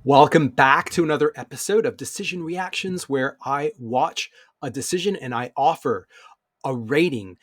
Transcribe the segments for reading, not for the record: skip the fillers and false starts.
Welcome back to another episode of Decision Reactions, where I watch a decision and I offer a rating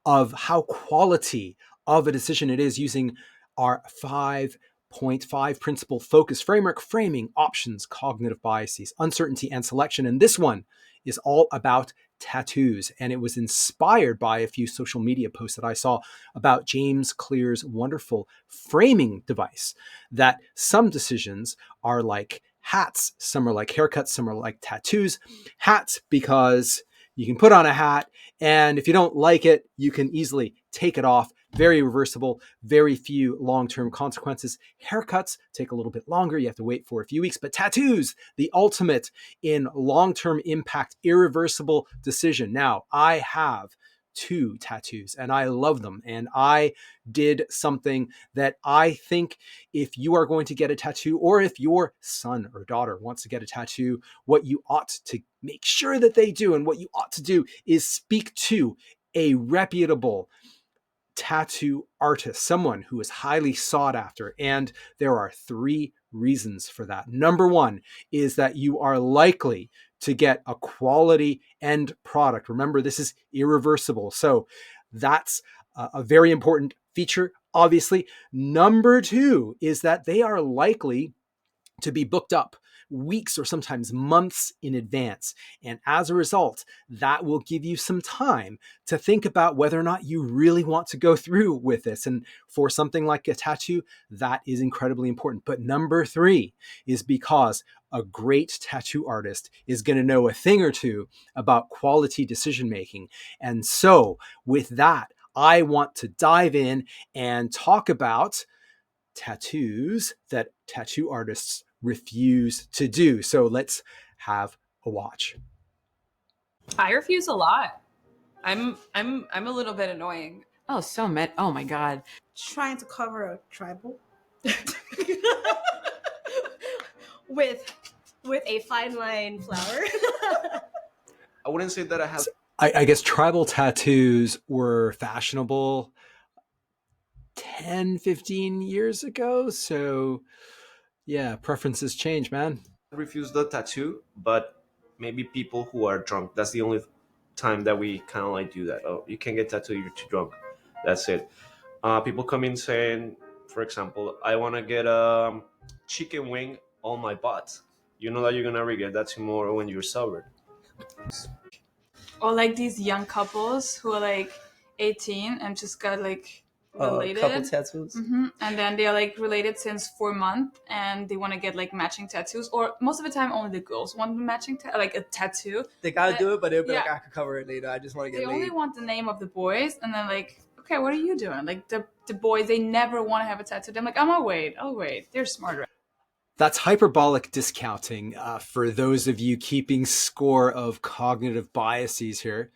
of how quality of a decision it is using our 5.5 principle focus framework: framing, options, cognitive biases, uncertainty, and selection. And this one is all about tattoos. And it was inspired by a few social media posts that I saw about James Clear's wonderful framing device, that some decisions are like hats, some are like haircuts, some are like tattoos. Hats, because you can put on a hat, and if you don't like it, you can easily take it off. Very reversible, very few long-term consequences. Haircuts take a little bit longer. You have to wait for a few weeks. But tattoos, the ultimate in long-term impact, irreversible decision. Now, I have 2 tattoos and I love them. And I did something that I think, if you are going to get a tattoo, or if your son or daughter wants to get a tattoo, what you ought to make sure that they do, and what you ought to do, is speak to a reputable tattoo artist, someone who is highly sought after. And there are 3 reasons for that. Number 1 is that you are likely to get a quality end product. Remember, this is irreversible. So that's a very important feature, obviously. Number 2 is that they are likely to be booked up weeks or sometimes months in advance. And as a result, that will give you some time to think about whether or not you really want to go through with this. And for something like a tattoo, that is incredibly important. But number 3 is because a great tattoo artist is going to know a thing or two about quality decision making. And so with that, I want to dive in and talk about tattoos that tattoo artists refuse to do. So let's have a watch. I refuse a lot. I'm a little bit annoying. Oh, so mad. Oh my God. Trying to cover a tribal with a fine line flower. I wouldn't say that I have. I guess tribal tattoos were fashionable 10, 15 years ago. So yeah, preferences change, man. Refused the tattoo, but maybe people who are drunk. That's the only time that we kind of like do that. Oh, you can't get tattooed, you're too drunk. That's it. People come in saying, for example, I want to get a chicken wing on my butt. You know that you're gonna regret that tomorrow when you're sober. Or like these young couples who are like 18 and just got like related. Couple tattoos. And then they're like related since 4 months and they want to get like matching tattoos. Or most of the time only the girls want the matching like a tattoo. They gotta do it, but they'll be Yeah. like, I could cover it later. I just want to They get only laid. want the name of the boys, and then like, okay, what are you doing? Like the boys, they never want to have a tattoo. I'm like, I'll wait. They're smarter. That's hyperbolic discounting for those of you keeping score of cognitive biases here.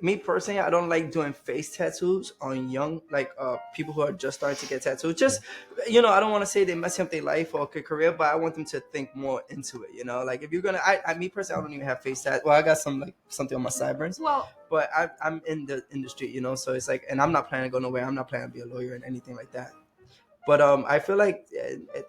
Me personally, I don't like doing face tattoos on young, like people who are just starting to get tattoos. Just, I don't want to say they messing up their life or career, but I want them to think more into it. Like if you're gonna, me personally, I don't even have face tat. Well, I got some like something on my sideburns. Well, but I'm in the industry, so it's like, and I'm not planning to go nowhere. I'm not planning to be a lawyer and anything like that. But I feel like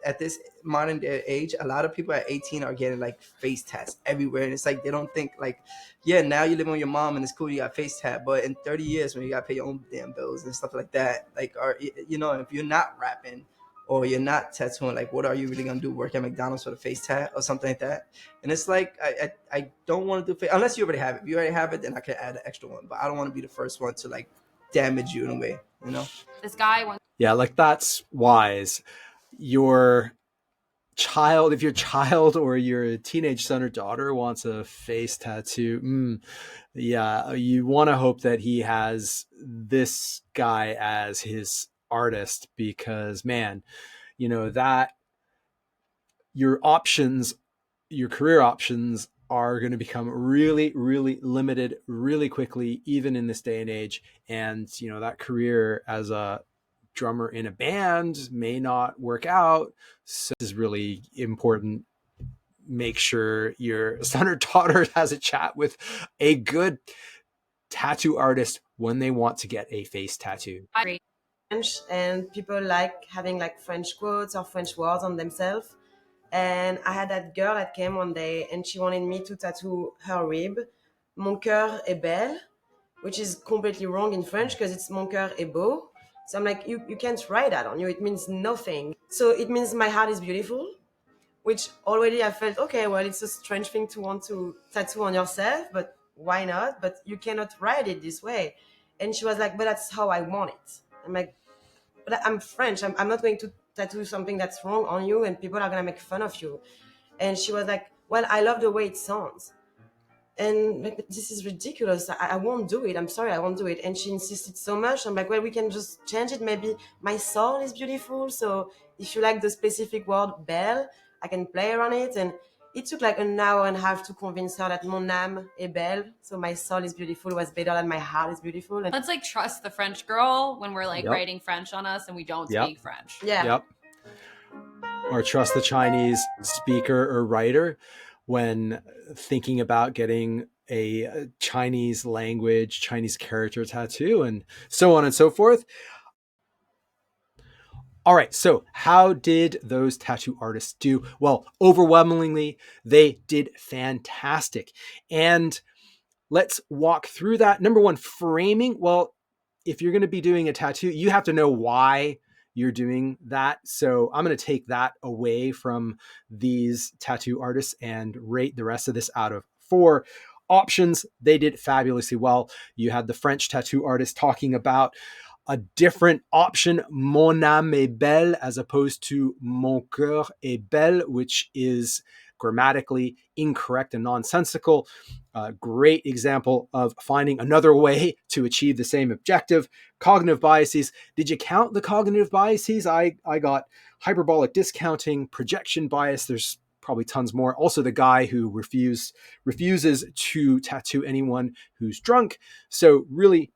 at this modern day age, a lot of people at 18 are getting like face tats everywhere. And it's like, they don't think like, yeah, now you live with your mom and it's cool, you got face tat. But in 30 years, when you got to pay your own damn bills and stuff like that, like, if you're not rapping or you're not tattooing, like, what are you really going to do? Work at McDonald's for the face tat or something like that? And it's like, I don't want to do face, unless you already have it. If you already have it, then I can add an extra one. But I don't want to be the first one to like damage you in a way, this guy wants. Yeah, like that's wise. Your child, if your child or your teenage son or daughter wants a face tattoo, yeah, you want to hope that he has this guy as his artist, because man, that your options, your career options are going to become really, really limited really quickly, even in this day and age. And, that career as a drummer in a band may not work out. So this is really important. Make sure your son or daughter has a chat with a good tattoo artist when they want to get a face tattoo. French, and people like having like French quotes or French words on themselves. And I had that girl that came one day and she wanted me to tattoo her rib, Mon cœur est belle, which is completely wrong in French because it's Mon cœur est beau. So I'm like, you can't write that on you. It means nothing. So it means my heart is beautiful, which already I felt, okay, well, it's a strange thing to want to tattoo on yourself, but why not? But you cannot write it this way. And she was like, but that's how I want it. I'm like, but I'm French. I'm not going to tattoo something that's wrong on you and people are going to make fun of you. And she was like, well, I love the way it sounds. And like, but this is ridiculous. I won't do it. I'm sorry, I won't do it. And she insisted so much. I'm like, well, we can just change it. Maybe my soul is beautiful. So if you like the specific word belle, I can play around it. And it took like an hour and a half to convince her that mon âme est belle. So my soul is beautiful was better than my heart is beautiful. And Let's like trust the French girl when we're like Yep. writing French on us and we don't Yep. speak French. yeah. Yep. Or trust the Chinese speaker or writer when thinking about getting a Chinese language, Chinese character tattoo, and so on and so forth. All right, so how did those tattoo artists do? Well, overwhelmingly, they did fantastic. And let's walk through that. Number one, framing. Well, if you're going to be doing a tattoo, you have to know why you're doing that. So I'm going to take that away from these tattoo artists and rate the rest of this out of 4. Options, they did fabulously well. You had the French tattoo artist talking about a different option, mon âme est belle, as opposed to mon cœur est belle, which is grammatically incorrect and nonsensical. Great example of finding another way to achieve the same objective. Cognitive biases. Did you count the cognitive biases? I got hyperbolic discounting, projection bias. There's probably tons more. Also, the guy who refuses to tattoo anyone who's drunk. So really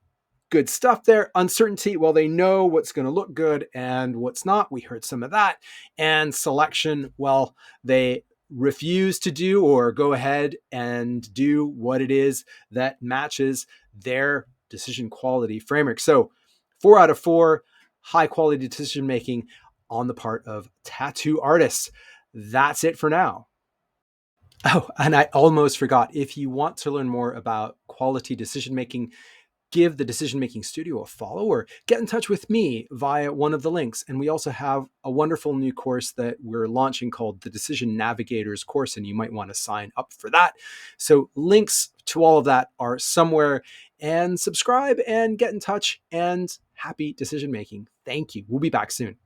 good stuff there. Uncertainty, well, they know what's going to look good and what's not. We heard some of that. And selection, well, they refuse to do or go ahead and do what it is that matches their decision quality framework. So 4 out of 4, high quality decision making on the part of tattoo artists. That's it for now. Oh, and I almost forgot. If you want to learn more about quality decision making, give the Decision Making Studio a follow or get in touch with me via one of the links. And we also have a wonderful new course that we're launching called the Decision Navigators course, and you might want to sign up for that. So links to all of that are somewhere, and subscribe and get in touch, and happy decision making. Thank you. We'll be back soon.